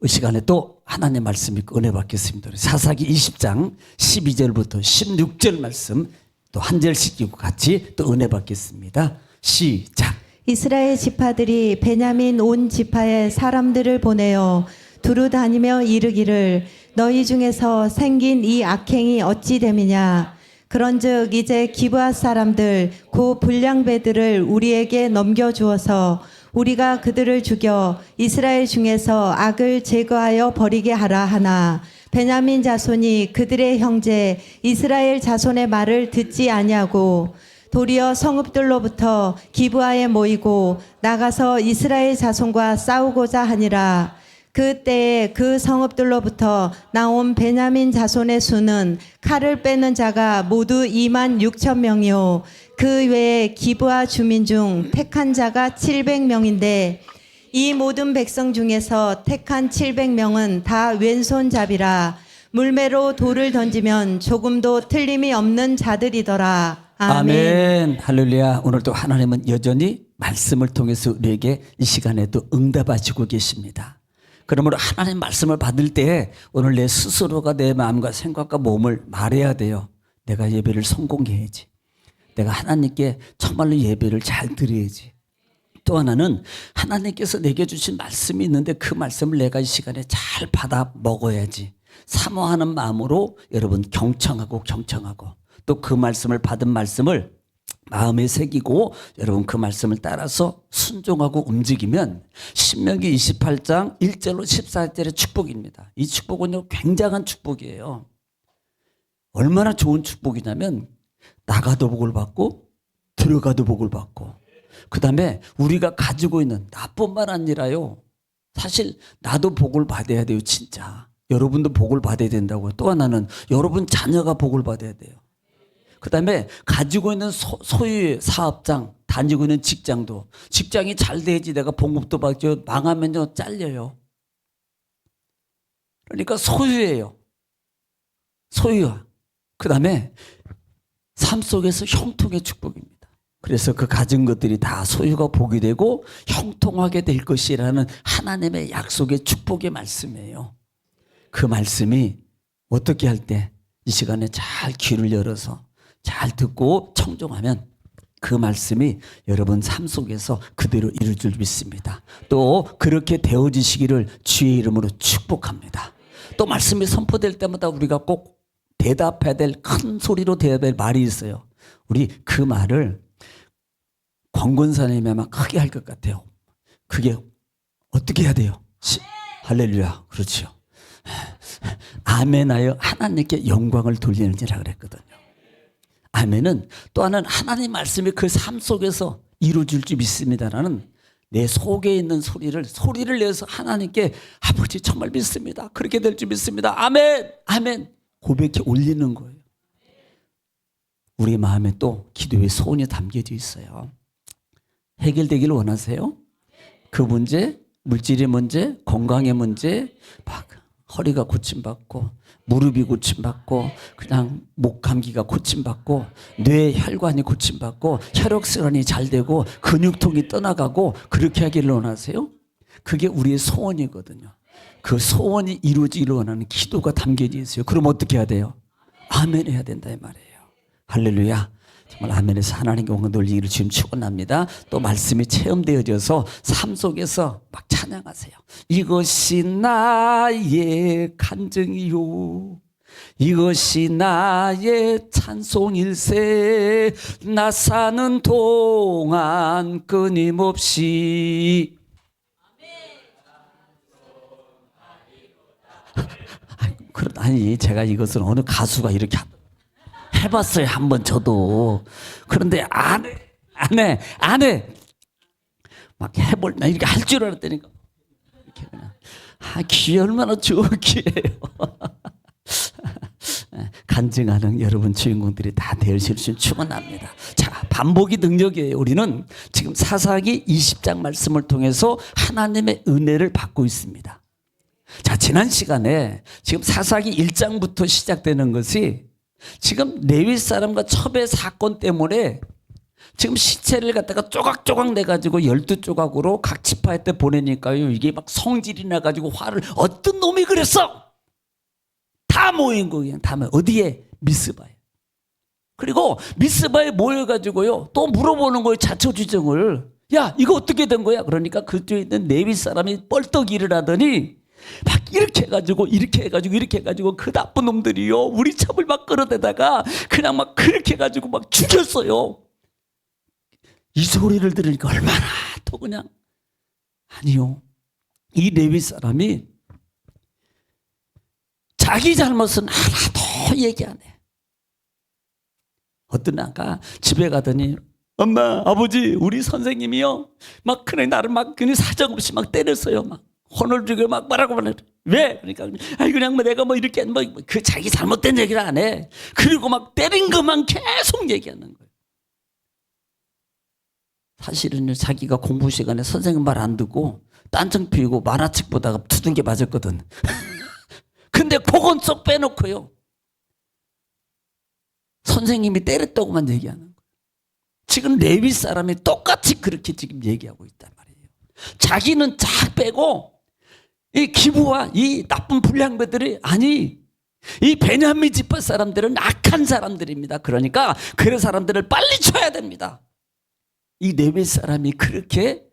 이 시간에 또 하나님의 말씀이 은혜 받겠습니다. 사사기 20장 12절부터 16절 말씀 또 한 절씩 읽고 같이 또 은혜 받겠습니다. 시작. 이스라엘 지파들이 베냐민 온 지파의 사람들을 보내어 두루 다니며 이르기를 너희 중에서 생긴 이 악행이 어찌 됨이냐. 그런즉 이제 기브앗 사람들 그 불량배들을 우리에게 넘겨주어서 우리가 그들을 죽여 이스라엘 중에서 악을 제거하여 버리게 하라 하나 베냐민 자손이 그들의 형제 이스라엘 자손의 말을 듣지 아니하고 도리어 성읍들로부터 기브아에 모이고 나가서 이스라엘 자손과 싸우고자 하니라. 그때에 그 성읍들로부터 나온 베냐민 자손의 수는 칼을 빼는 자가 모두 2만 6천 명이요 그 외에 기브아 주민 중 택한 자가 700명인데 이 모든 백성 중에서 택한 700명은 다 왼손잡이라. 물매로 돌을 던지면 조금도 틀림이 없는 자들이더라. 아멘. 할렐루야. 오늘도 하나님은 여전히 말씀을 통해서 우리에게 이 시간에도 응답하시고 계십니다. 그러므로 하나님 말씀을 받을 때 오늘 내 스스로가 내 마음과 생각과 몸을 말해야 돼요. 내가 예배를 성공해야지. 내가 하나님께 정말로 예배를 잘 드려야지. 또 하나는 하나님께서 내게 주신 말씀이 있는데 그 말씀을 내가 이 시간에 잘 받아 먹어야지. 사모하는 마음으로 여러분 경청하고 또 그 말씀을 받은 말씀을 마음에 새기고 여러분 그 말씀을 따라서 순종하고 움직이면 신명기 28장 1절로 14절의 축복입니다. 이 축복은요 굉장한 축복이에요. 얼마나 좋은 축복이냐면 나가도 복을 받고 들어가도 복을 받고 그 다음에 우리가 가지고 있는 나뿐만 아니라요. 사실 나도 복을 받아야 돼요. 진짜. 여러분도 복을 받아야 된다고요. 또 하나는 여러분 자녀가 복을 받아야 돼요. 그 다음에 가지고 있는 소유의 사업장, 다니고 있는 직장도 직장이 잘 돼야지 내가 봉급도 받죠. 망하면요 잘려요. 그러니까 소유예요. 소유와 그 다음에 삶 속에서 형통의 축복입니다. 그래서 그 가진 것들이 다 소유가 복이 되고 형통하게 될 것이라는 하나님의 약속의 축복의 말씀이에요. 그 말씀이 어떻게 할 때 이 시간에 잘 귀를 열어서 잘 듣고 청종하면 그 말씀이 여러분 삶 속에서 그대로 이룰 줄 믿습니다. 또 그렇게 되어지시기를 주의 이름으로 축복합니다. 또 말씀이 선포될 때마다 우리가 꼭 대답해야 될 큰 소리로 대답해야 될 말이 있어요. 우리 그 말을 권권사님이 아마 크게 할 것 같아요. 그게 어떻게 해야 돼요? 할렐루야. 그렇죠. 아멘하여 하나님께 영광을 돌리는지라 그랬거든요. 아멘은 또 하나는 하나님 말씀이 그 삶 속에서 이루어질 줄 믿습니다라는 내 속에 있는 소리를 내서 하나님께 아버지 정말 믿습니다. 그렇게 될 줄 믿습니다. 아멘. 아멘. 고백해 올리는 거예요. 우리 마음에 또 기도의 소원이 담겨져 있어요. 해결되기를 원하세요? 그 문제, 물질의 문제, 건강의 문제, 막 허리가 고침받고 무릎이 고침받고 그냥 목 감기가 고침받고 뇌 혈관이 고침받고 혈액순환이 잘 되고 근육통이 떠나가고 그렇게 하기를 원하세요? 그게 우리의 소원이거든요. 그 소원이 이루어지기를 원하는 기도가 담겨져 있어요. 그럼 어떻게 해야 돼요? 아멘 해야 된다 이 말이에요. 할렐루야. 정말 아멘에서 하나님께 영광 돌리기를 지금 축원합니다. 또 말씀이 체험되어져서 삶 속에서 막 찬양하세요. 이것이 나의 간증이요 이것이 나의 찬송일세 나 사는 동안 끊임없이 아니 제가 이것은 어느 가수가 이렇게 해봤어요. 한번 저도. 그런데 안 해. 막 해볼나 이렇게 할 줄 알았다니까. 이렇게 그냥. 귀 얼마나 좋은 귀예요. 간증하는 여러분 주인공들이 다 되실 수 축원합니다. 자, 반복이 능력이에요. 우리는 지금 사사기 20장 말씀을 통해서 하나님의 은혜를 받고 있습니다. 자, 지난 시간에 지금 사사기 1장부터 시작되는 것이 지금 레위 사람과 첩의 사건 때문에 지금 시체를 갖다가 조각조각 내가지고 12조각으로 각 지파에 때 보내니까요. 이게 막 성질이 나가지고 화를 어떤 놈이 그랬어? 다 모인 거예요. 다 모여. 어디에? 미스바에. 그리고 미스바에 모여가지고요. 또 물어보는 거예요. 자초지정을. 야, 이거 어떻게 된 거야? 그러니까 그쪽에 있는 레위 사람이 뻘떡 일을 하더니 막 이렇게 해가지고 그 나쁜 놈들이요. 우리 첩을 막 끌어대다가 그냥 막 그렇게 해가지고 막 죽였어요. 이 소리를 들으니까 얼마나 또 그냥 아니요. 이 레위 사람이 자기 잘못은 하나도 얘기 안 해. 어떤 아가 집에 가더니 엄마, 아버지, 우리 선생님이요. 막 그냥 나를 막 그냥 사정없이 막 때렸어요. 막 혼을 주고 막 말하고 말해. 왜? 그러니까 아이 그냥 뭐 내가 뭐 이렇게 뭐 그 자기 잘못된 얘기를 안 해. 그리고 막 때린 것만 계속 얘기하는 거예요. 사실은 자기가 공부 시간에 선생님 말 안 듣고 딴청 피우고 만화책 보다가 두들겨 맞았거든. 근데 그건 쏙 빼놓고요. 선생님이 때렸다고만 얘기하는 거예요. 지금 레위 사람이 똑같이 그렇게 지금 얘기하고 있단 말이에요. 자기는 쫙 빼고 이 기부와 이 나쁜 불량배들이 아니 이 베냐민 지파 사람들은 악한 사람들입니다. 그러니까 그런 사람들을 빨리 쳐야 됩니다. 이 레위 사람이 그렇게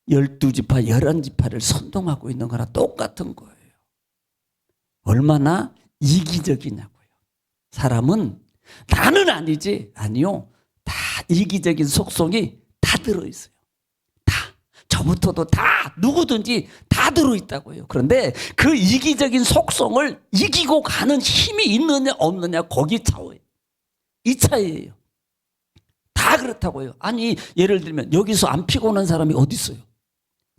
12지파 11지파를 선동하고 있는 거랑 똑같은 거예요. 얼마나 이기적이냐고요. 사람은 나는 아니지. 아니요. 다 이기적인 속성이 다 들어있어요. 다. 저부터도 다 누구든지 다 들어있다고요. 그런데 그 이기적인 속성을 이기고 가는 힘이 있느냐 없느냐 거기 차이예요. 이 차이예요. 다 그렇다고요. 아니 예를 들면 여기서 안 피곤한 사람이 어디 있어요?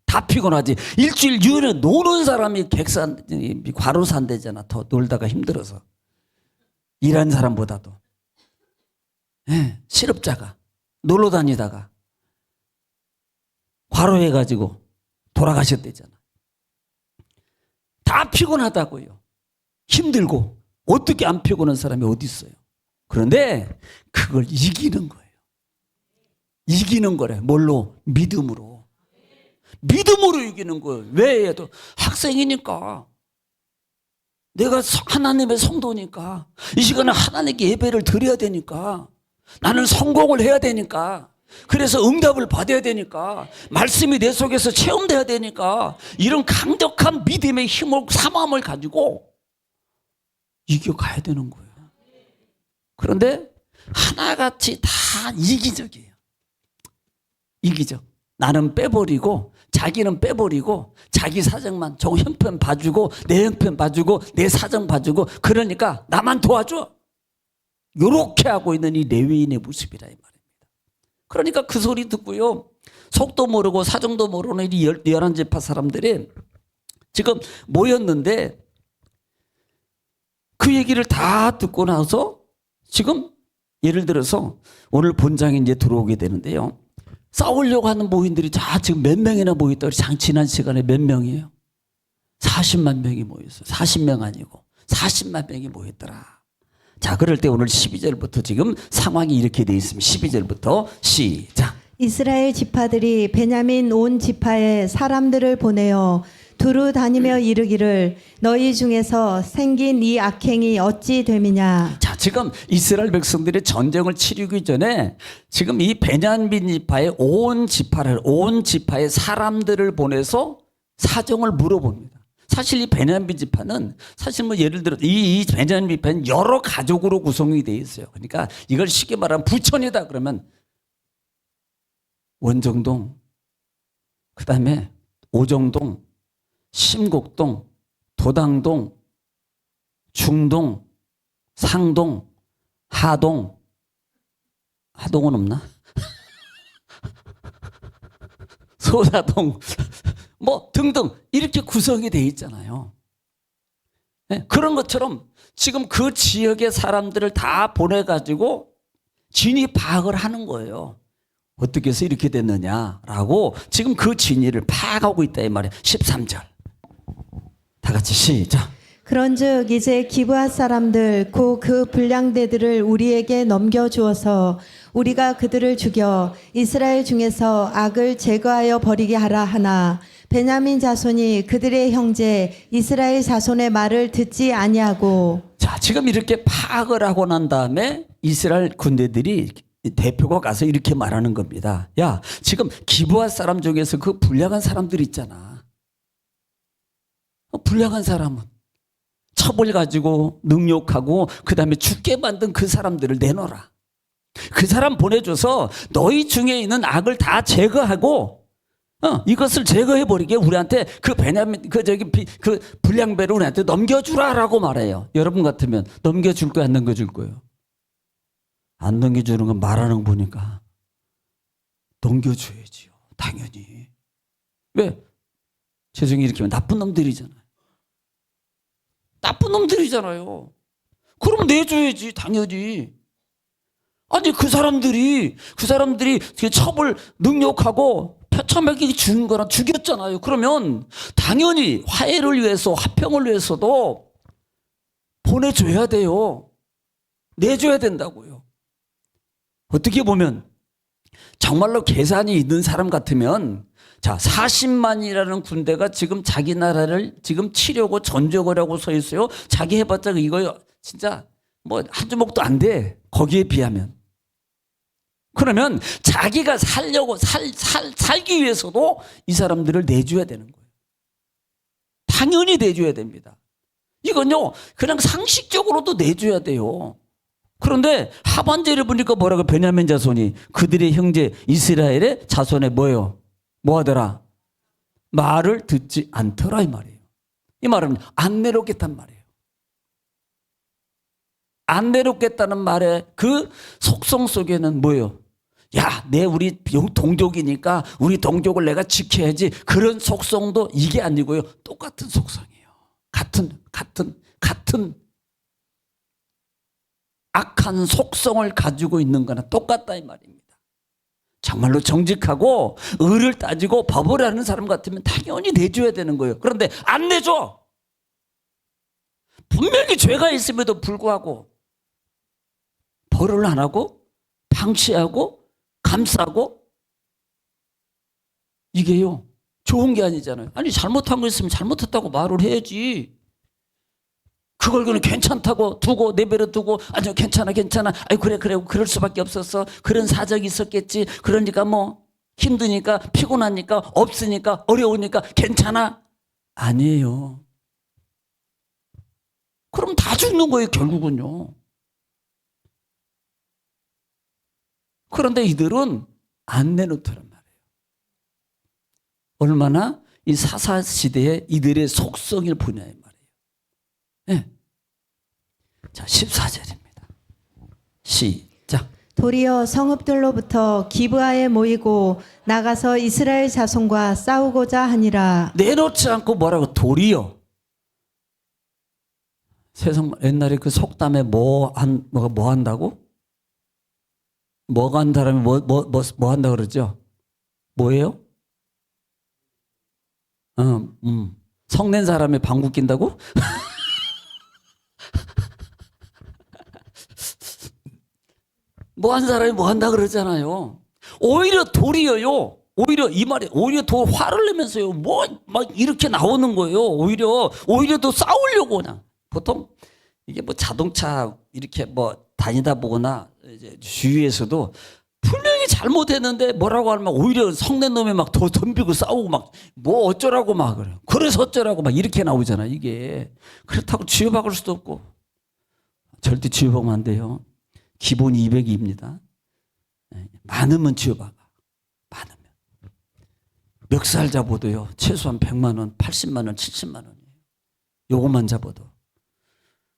다 피곤하지. 일주일 유연에 노는 사람이 과로산대잖아. 더 놀다가 힘들어서. 일한 사람보다도. 네, 실업자가 놀러 다니다가 과로해가지고 돌아가셨대잖아. 다 피곤하다고요. 힘들고 어떻게 안 피곤한 사람이 어디 있어요? 그런데 그걸 이기는 거예요. 이기는 거래. 뭘로? 믿음으로. 믿음으로 이기는 거예요. 왜? 해도 학생이니까. 내가 하나님의 성도니까. 이 시간에 하나님께 예배를 드려야 되니까. 나는 성공을 해야 되니까. 그래서 응답을 받아야 되니까. 말씀이 내 속에서 체험돼야 되니까. 이런 강력한 믿음의 힘을 사모함을 가지고 이겨가야 되는 거예요. 그런데 하나같이 다 이기적이에요. 이기적. 나는 빼버리고 자기는 빼버리고 자기 사정만 저 형편 봐주고 내 형편 봐주고 내 사정 봐주고 그러니까 나만 도와줘. 요렇게 하고 있는 이 레위인의 모습이라 이 말입니다. 그러니까 그 소리 듣고요. 속도 모르고 사정도 모르는 이 11지파 사람들이 지금 모였는데 그 얘기를 다 듣고 나서 지금 예를 들어서 오늘 본장에 이제 들어오게 되는데요. 싸우려고 하는 모인들이 다 지금 몇 명이나 모였다. 지난 시간에 몇 명이에요? 40만 명이 모였어요. 40명 아니고 40만 명이 모였더라. 자, 그럴 때 오늘 12절부터 지금 상황이 이렇게 되어 있습니다. 12절부터 시작. 이스라엘 지파들이 베냐민 온 지파에 사람들을 보내어 두루 다니며 이르기를 너희 중에서 생긴 이 악행이 어찌 됨이냐. 자, 지금 이스라엘 백성들이 전쟁을 치르기 전에 지금 이 베냐민 지파의 온 지파의 사람들을 보내서 사정을 물어봅니다. 사실 이 베냐민 지파는 사실 뭐 예를 들어 이 베냐민 지파는 여러 가족으로 구성이 되어 있어요. 그러니까 이걸 쉽게 말하면 부천이다 그러면 원정동, 그다음에 오정동, 심곡동, 도당동, 중동, 상동, 하동, 하동은 없나? 소사동, 뭐 등등 이렇게 구성이 되어 있잖아요. 네, 그런 것처럼 지금 그 지역의 사람들을 다 보내가지고 진위 파악을 하는 거예요. 어떻게 해서 이렇게 됐느냐라고 지금 그 진위를 파악하고 있다 이 말이에요. 13절. 다 같이 시작. 그런즉 이제 기브앗 사람들 곧 그 불량대들을 우리에게 넘겨주어서 우리가 그들을 죽여 이스라엘 중에서 악을 제거하여 버리게 하라 하나 베냐민 자손이 그들의 형제 이스라엘 자손의 말을 듣지 아니하고. 자, 지금 이렇게 파악을 하고 난 다음에 이스라엘 군대들이 대표가 가서 이렇게 말하는 겁니다. 야, 지금 기브아 사람 중에서 그 불량한 사람들 있잖아. 불량한 사람은 첩을 가지고 능욕하고 그 다음에 죽게 만든 그 사람들을 내놓아라. 그 사람 보내줘서 너희 중에 있는 악을 다 제거하고 이것을 제거해버리게 우리한테 그 베냐민 그 불량배를 우리한테 넘겨주라라고 말해요. 여러분 같으면 넘겨줄 거야, 안 넘겨줄 거예요? 안 넘겨주는 건 말하는 거 보니까 넘겨줘야지요. 당연히. 왜? 세상에 이렇게 하면 나쁜 놈들이잖아요. 나쁜 놈들이잖아요. 그럼 내줘야지, 당연히. 아니, 그 사람들이 그 첩을 능욕하고 표참하게 죽은 거랑 죽였잖아요. 그러면 당연히 화해를 위해서, 화평을 위해서도 보내줘야 돼요. 내줘야 된다고요. 어떻게 보면 정말로 계산이 있는 사람 같으면, 자, 40만이라는 군대가 지금 자기 나라를 지금 치려고 전적을 하고 서 있어요. 자기 해봤자 이거 진짜 뭐 한 주먹도 안 돼. 거기에 비하면. 그러면 자기가 살려고 살기 위해서도 이 사람들을 내줘야 되는 거예요. 당연히 내줘야 됩니다. 이건요, 그냥 상식적으로도 내줘야 돼요. 그런데 하반절에 보니까 뭐라고, 베냐민 자손이 그들의 형제 이스라엘의 자손에 뭐예요? 뭐 하더라? 말을 듣지 않더라, 이 말이에요. 이 말은 안 내놓겠단 말이에요. 안 내놓겠다는 말의 그 속성 속에는 뭐예요? 야, 우리 동족이니까 우리 동족을 내가 지켜야지, 그런 속성도 이게 아니고요. 똑같은 속성이에요. 같은 악한 속성을 가지고 있는 거나 똑같다, 이 말입니다. 정말로 정직하고 의를 따지고 법을 아는 사람 같으면 당연히 내줘야 되는 거예요. 그런데 안 내줘. 분명히 죄가 있음에도 불구하고 벌을 안 하고 방치하고 감싸고, 이게요, 좋은 게 아니잖아요. 아니, 잘못한 거 있으면 잘못했다고 말을 해야지. 그걸 그냥 괜찮다고 두고 내버려 두고, 아니요, 괜찮아 아이, 그래 그럴 수밖에 없었어, 그런 사정이 있었겠지, 그러니까 뭐 힘드니까 피곤하니까 없으니까 어려우니까 괜찮아. 아니에요. 그럼 다 죽는 거예요, 결국은요. 그런데 이들은 안 내놓더란 말이에요. 얼마나 이 사사시대에 이들의 속성을 보냐의 말이에요. 네. 자, 14절입니다. 시작. 도리어 성읍들로부터 기브아에 모이고 나가서 이스라엘 자손과 싸우고자 하니라. 내놓지 않고 뭐라고? 도리어. 세상 옛날에 그 속담에 뭐 한다고? 뭐가 한 사람이 뭐 한다 그러죠? 뭐예요? 성낸 사람이 방구 낀다고? 뭐 한 사람이 뭐 한다 그러잖아요. 오히려 도리어요. 오히려 이 말이 오히려 더 화를 내면서요. 뭐 막 이렇게 나오는 거예요. 오히려 더 싸우려고. 그냥 보통 이게 뭐 자동차 이렇게 뭐 다니다 보거나 이제 주위에서도 분명히 잘못했는데 뭐라고 하면 오히려 성낸 놈이 막 더 덤비고 싸우고 막 뭐 어쩌라고 막 그래요. 그래서 어쩌라고 막 이렇게 나오잖아. 이게 그렇다고 치유박을 수도 없고, 절대 치유박으면 안 돼요. 기본 200입니다. 많으면 치유박아. 많으면 멱살 잡아도요, 최소한 100만 원, 80만 원, 70만 원이에요. 요것만 잡아도.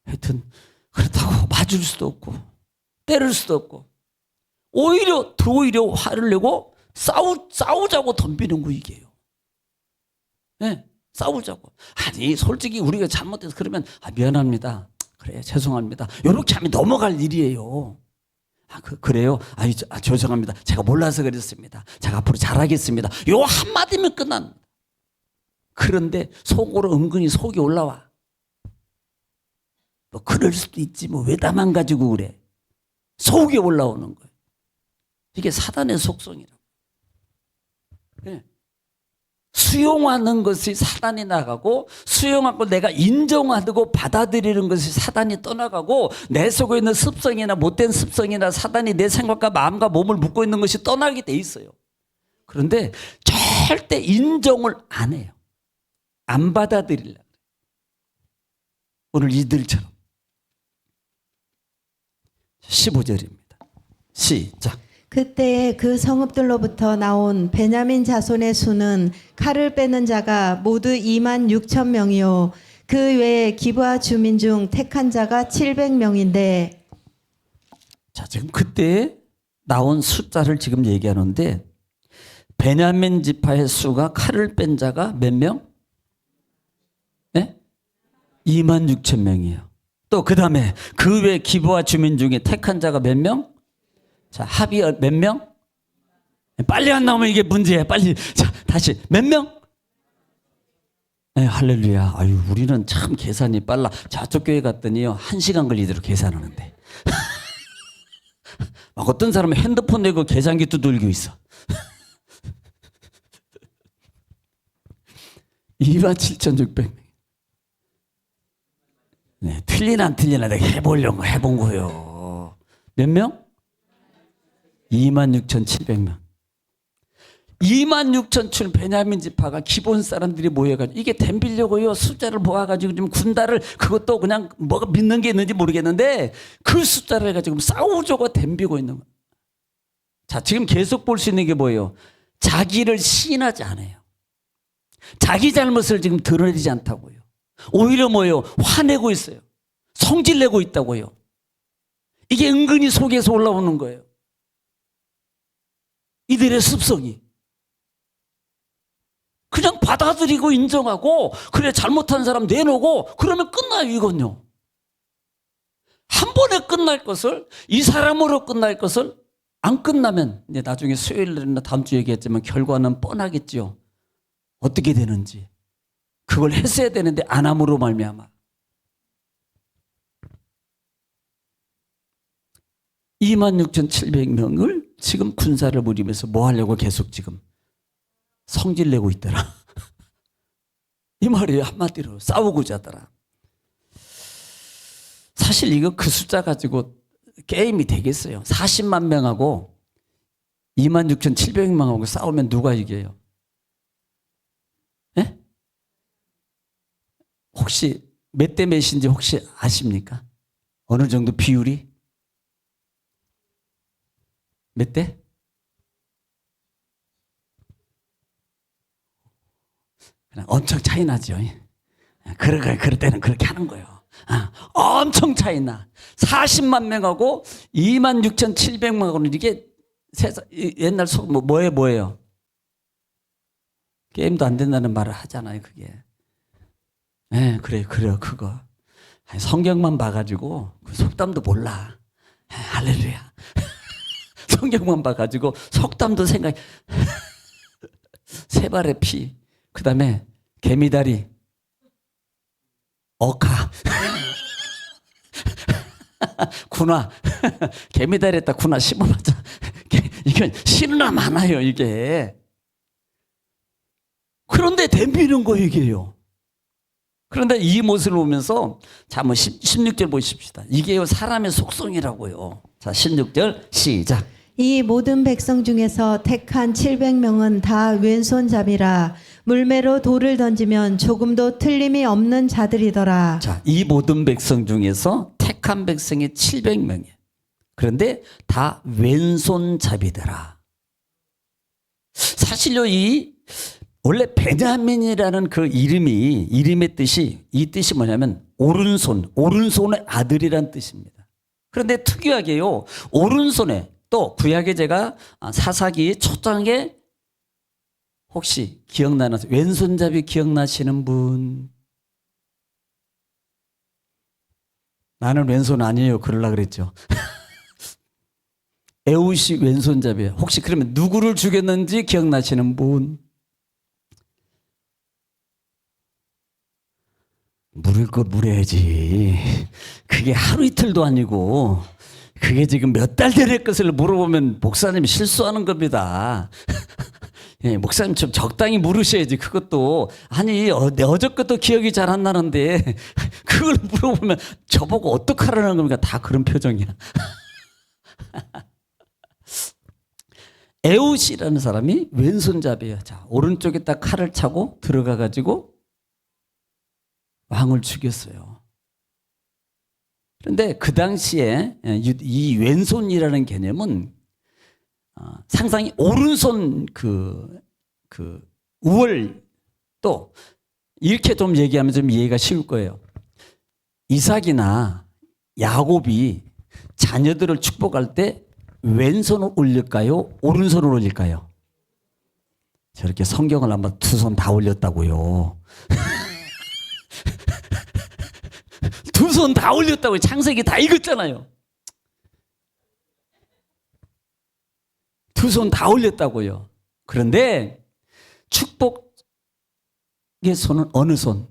하여튼 그렇다고 맞을 수도 없고 때릴 수도 없고, 오히려 화를 내고 싸우자고 덤비는 거, 이게요. 네, 싸우자고. 아니, 솔직히 우리가 잘못해서 그러면 미안합니다, 그래, 죄송합니다, 이렇게 하면 넘어갈 일이에요. 그래요? 죄송합니다, 제가 몰라서 그랬습니다, 제가 앞으로 잘하겠습니다, 요 한마디면 끝납니다. 그런데 속으로 은근히 속이 올라와. 뭐 그럴 수도 있지, 뭐 왜 나만 가지고 그래. 속이 올라오는 거예요. 이게 사단의 속성이라고. 네. 수용하는 것이 사단이 나가고 수용하고 내가 인정하고 받아들이는 것이 사단이 떠나가고 내 속에 있는 습성이나 못된 습성이나 사단이 내 생각과 마음과 몸을 묶고 있는 것이 떠나게 돼 있어요. 그런데 절대 인정을 안 해요. 안 받아들이려고. 오늘 이들처럼. 15절입니다. 시작. 그때에 그 성읍들로부터 나온 베냐민 자손의 수는 칼을 빼는 자가 모두 2만 6천 명이요 그 외에 기브아 주민 중 택한 자가 700명인데. 자, 지금 그때 나온 숫자를 지금 얘기하는데 베냐민 지파의 수가 칼을 뺀 자가 몇 명? 네? 2만 6천 명이에요. 또 그 다음에 그 외 기브아 주민 중에 택한 자가 몇 명? 자, 합이 몇 명? 빨리 안 나오면 이게 문제야. 빨리. 자, 다시. 몇 명? 네, 할렐루야. 아유, 우리는 참 계산이 빨라. 저쪽 교회 갔더니요, 1시간 걸리도록 계산하는데. 막 어떤 사람은 핸드폰 내고 계산기 두들기고 있어. 27,600명. 네, 틀리나 안 틀리나 내가 해보려고 해본 거예요. 몇 명? 26,700명. 26,700 베냐민 지파가 기본 사람들이 모여가지고 이게 덤비려고요. 숫자를 모아가지고 좀 군다를 그것도 그냥 뭐가 믿는 게 있는지 모르겠는데 그 숫자를 해가지고 싸우려고 덤비고 있는 거예요. 자, 지금 계속 볼 수 있는 게 뭐예요? 자기를 시인하지 않아요. 자기 잘못을 지금 드러내지 않다고요. 오히려 뭐예요? 화내고 있어요. 성질내고 있다고요. 이게 은근히 속에서 올라오는 거예요. 이들의 습성이. 그냥 받아들이고 인정하고 그래 잘못한 사람 내놓고 그러면 끝나요. 이건요. 한 번에 끝날 것을 이 사람으로 끝날 것을 안 끝나면 이제 나중에 수요일이나 다음 주 얘기했지만 결과는 뻔하겠죠. 어떻게 되는지. 그걸 했어야 되는데 안 함으로 말미암아. 26,700명을 지금 군사를 부리면서 뭐 하려고 계속 지금 성질 내고 있더라. 이 말이에요. 한마디로 싸우고자 하더라. 사실 이거 그 숫자 가지고 게임이 되겠어요. 40만 명하고 26,700명하고 싸우면 누가 이겨요? 예? 혹시 몇 대 몇인지 혹시 아십니까? 어느 정도 비율이? 몇 대? 그냥 엄청 차이 나죠. 그럴 때는 그렇게 하는 거예요. 엄청 차이 나. 40만 명하고 26,700명하고는 이게 옛날 뭐예요? 게임도 안 된다는 말을 하잖아요, 그게. 네, 그래요, 그거. 성경만 봐가지고 그 속담도 몰라. 할렐루야. 성경만 봐가지고 속담도 생각. 세 발의 피, 그 다음에 개미다리, 어카, 군화. 개미다리에다 군화 심어놨자. 이게 신나 많아요, 이게. 그런데 덤비는 거 이게요. 그런데 이 모습을 보면서 자, 뭐 16절 보십시다. 이게요 사람의 속성이라고요. 자, 16절 시작. 이 모든 백성 중에서 택한 700명은 다 왼손잡이라 물매로 돌을 던지면 조금도 틀림이 없는 자들이더라. 자, 이 모든 백성 중에서 택한 백성이 700명이에요. 그런데 다 왼손잡이더라. 사실요 원래 베냐민이라는 그 이름의 뜻이 이 뜻이 뭐냐면 오른손의 아들이란 뜻입니다. 그런데 특이하게요 오른손에 또 구약에 제가 사사기 초장에 혹시 기억나는 왼손잡이 기억나시는 분? 나는 왼손 아니에요 그러려고 그랬죠. 에웃이 왼손잡이에요. 혹시 그러면 누구를 죽였는지 기억나시는 분? 물을 거 물어야지. 그게 하루 이틀도 아니고 그게 지금 몇 달 전의 것을 물어보면 목사님이 실수하는 겁니다. 예, 목사님 좀 적당히 물으셔야지. 그것도 아니 어제 것도 기억이 잘 안 나는데 그걸 물어보면 저보고 어떡하라는 겁니까? 다 그런 표정이야. 에웃이라는 사람이 왼손잡이에요. 자, 오른쪽에다 칼을 차고 들어가 가지고 왕을 죽였어요. 그런데 그 당시에 이 왼손이라는 개념은 상당히 오른손 우월, 또 이렇게 좀 얘기하면 좀 이해가 쉬울 거예요. 이삭이나 야곱이 자녀들을 축복할 때 왼손을 올릴까요? 오른손을 올릴까요? 저렇게 성경을 한번 두 손 다 올렸다고요. 두 손 다 올렸다고요. 창세기 다 읽었잖아요. 두 손 다 올렸다고요. 그런데 축복의 손은 어느 손?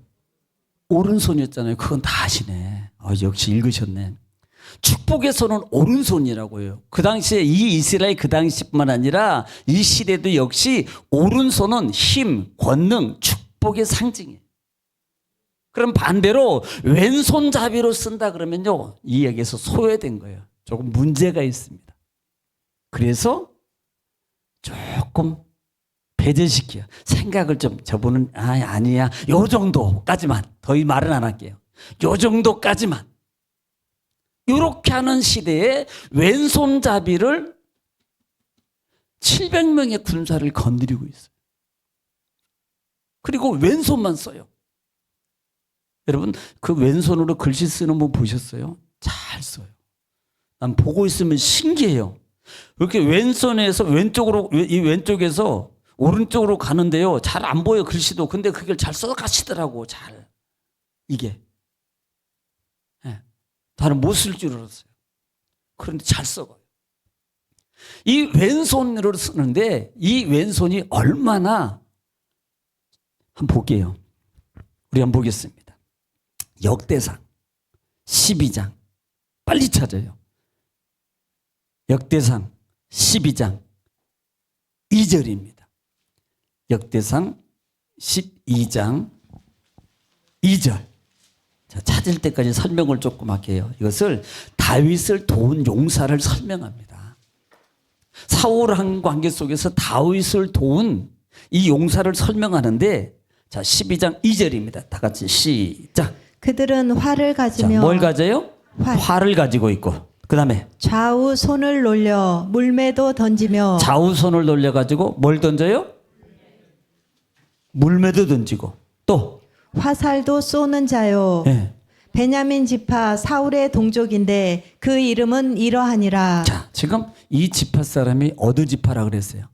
오른손이었잖아요. 그건 다 아시네. 역시 읽으셨네. 축복의 손은 오른손이라고요. 그 당시에 이 이스라엘 그 당시뿐만 아니라 이 시대도 역시 오른손은 힘, 권능, 축복의 상징이에요. 그럼 반대로 왼손잡이로 쓴다 그러면요, 이 얘기에서 소외된 거예요. 조금 문제가 있습니다. 그래서 조금 배제시켜요. 생각을 좀, 저분은 아니야, 요 정도까지만, 더 이 말은 안 할게요. 요 정도까지만. 이렇게 하는 시대에 왼손잡이를 700명의 군사를 건드리고 있어요. 그리고 왼손만 써요. 여러분, 그 왼손으로 글씨 쓰는 분 보셨어요? 잘 써요. 난 보고 있으면 신기해요. 이렇게 왼손에서 이 왼쪽에서 오른쪽으로 가는데요, 잘 안 보여 글씨도. 근데 그걸 잘 써 가시더라고. 잘. 이게 다른 못 쓸 줄 알았어요. 그런데 잘 써요. 이 왼손으로 쓰는데 이 왼손이 얼마나, 한번 볼게요. 우리 한번 보겠습니다. 역대상 12장, 빨리 찾아요. 역대상 12장 2절입니다. 역대상 12장 2절. 자, 찾을 때까지 설명을 조금 할게요. 이것을 다윗을 도운 용사를 설명합니다. 사울한 관계 속에서 다윗을 도운 이 용사를 설명하는데, 자, 12장 2절입니다. 다 같이 시작. 그들은 활을 가지며. 자, 뭘 가져요? 활을 가지고 있고, 그 다음에 좌우 손을 놀려 물매도 던지며. 좌우 손을 돌려가지고 뭘 던져요? 물매도 던지고, 또 화살도 쏘는 자요. 네. 베냐민 지파 사울의 동족인데 그 이름은 이러하니라. 자, 지금 이 지파 사람이 어느 지파라 그랬어요?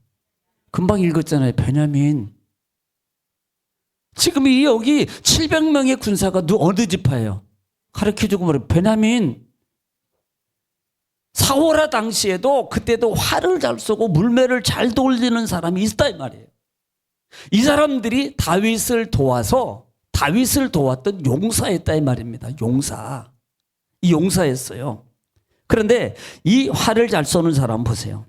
금방 읽었잖아요. 베냐민. 지금 이 여기 700명의 군사가 어느 지파예요? 가르쳐주고 말해요. 베냐민. 사울아 당시에도 그때도 활을 잘 쏘고 물매를 잘 돌리는 사람이 있다 이 말이에요. 이 사람들이 다윗을 도왔던 용사였다 이 말입니다. 용사. 이 용사였어요. 그런데 이 활을 잘 쏘는 사람 보세요.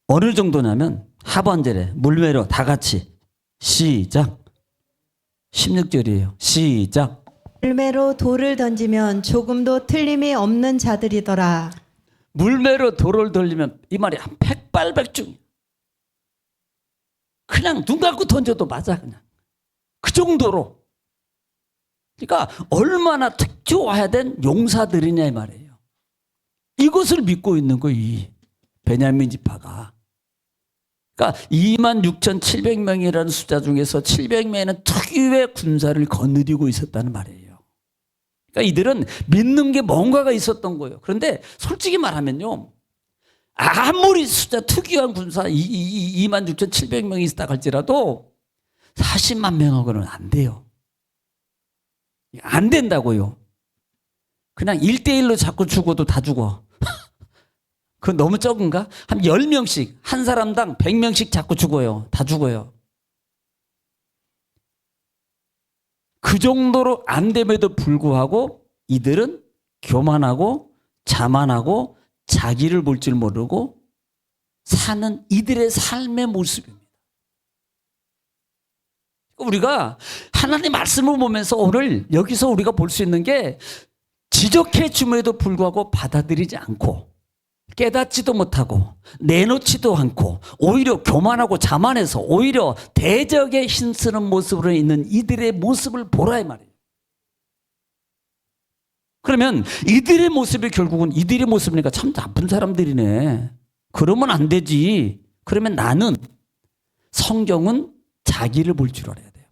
어느 정도냐면 하반절에 물매로 다 같이 시작. 16절이에요. 시작. 물매로 돌을 던지면 조금도 틀림이 없는 자들이더라. 물매로 돌을 돌리면 이 말이 한 백발백중. 그냥 눈 감고 던져도 맞아. 그냥 그 정도로. 그러니까 얼마나 특조화된 용사들이냐 이 말이에요. 이것을 믿고 있는 거예요. 이 베냐민 지파가. 그러니까 26,700명이라는 숫자 중에서 700명에는 특유의 군사를 거느리고 있었다는 말이에요. 그러니까 이들은 믿는 게 뭔가가 있었던 거예요. 그런데 솔직히 말하면요, 아무리 숫자 특유한 군사 26,700명이 있다 할지라도 40만 명하고는 안 돼요. 안 된다고요. 그냥 1대1로 자꾸 죽어도 다 죽어. 그건 너무 적은가? 한 10명씩, 한 사람당 100명씩 자꾸 죽어요. 다 죽어요. 그 정도로 안 됨에도 불구하고 이들은 교만하고 자만하고 자기를 볼 줄 모르고 사는 이들의 삶의 모습입니다. 우리가 하나님 말씀을 보면서 오늘 여기서 우리가 볼 수 있는 게 지적해 줌에도 불구하고 받아들이지 않고 깨닫지도 못하고 내놓지도 않고 오히려 교만하고 자만해서 오히려 대적에 힘쓰는 모습으로 있는 이들의 모습을 보라 이 말이에요. 그러면 이들의 모습이 결국은 이들의 모습이니까 참 나쁜 사람들이네. 그러면 안 되지. 그러면 나는 성경은 자기를 볼 줄 알아야 돼요.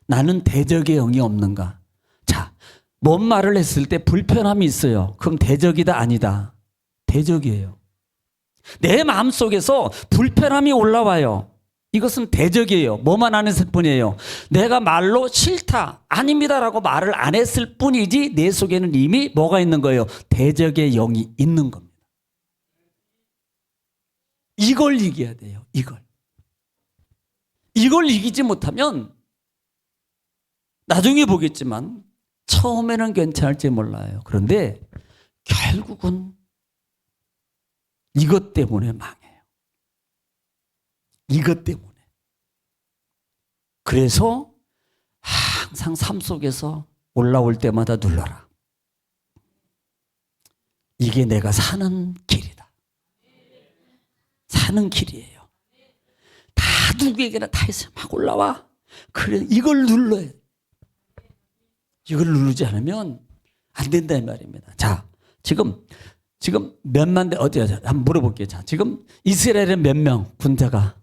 나는 대적의 영이 없는가? 자, 뭔 말을 했을 때 불편함이 있어요. 그럼 대적이다 아니다. 대적이에요. 내 마음속에서 불편함이 올라와요. 이것은 대적이에요. 뭐만 안 했을 뿐이에요. 내가 말로 싫다, 아닙니다라고 말을 안 했을 뿐이지 내 속에는 이미 뭐가 있는 거예요? 대적의 영이 있는 겁니다. 이걸 이겨야 돼요. 이걸 이기지 못하면 나중에 보겠지만 처음에는 괜찮을지 몰라요. 그런데 결국은 이것 때문에 망해요. 이것 때문에. 그래서 항상 삶 속에서 올라올 때마다 눌러라. 이게 내가 사는 길이다. 사는 길이에요. 다 누구에게나 다 있어요. 막 올라와. 그래, 이걸 눌러야 돼. 이걸 누르지 않으면 안 된다 이 말입니다. 자, 지금 몇만 대 어디야? 한번 물어볼게요. 자, 지금 이스라엘은 몇 명? 군대가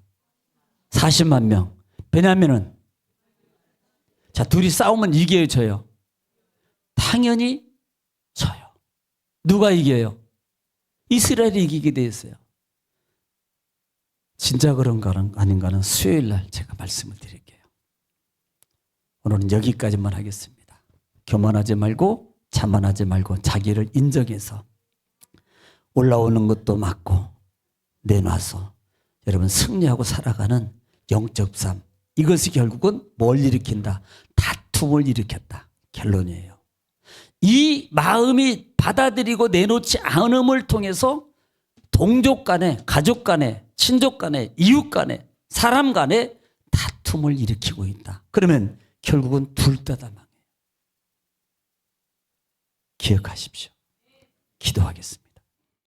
40만 명. 베냐민은 자, 둘이 싸우면 이겨요, 져요? 당연히 져요. 누가 이겨요? 이스라엘이 이기게 돼 있어요. 진짜 그런가는 아닌가는 수요일 날 제가 말씀을 드릴게요. 오늘은 여기까지만 하겠습니다. 교만하지 말고 자만하지 말고 자기를 인정해서 올라오는 것도 맞고 내놔서 여러분 승리하고 살아가는 영적 삶. 이것이 결국은 뭘 일으킨다? 다툼을 일으켰다. 결론이에요. 이 마음이 받아들이고 내놓지 않음을 통해서 동족 간에, 가족 간에, 친족 간에, 이웃 간에, 사람 간에 다툼을 일으키고 있다. 그러면 결국은 둘 다 망해요. 기억하십시오. 기도하겠습니다.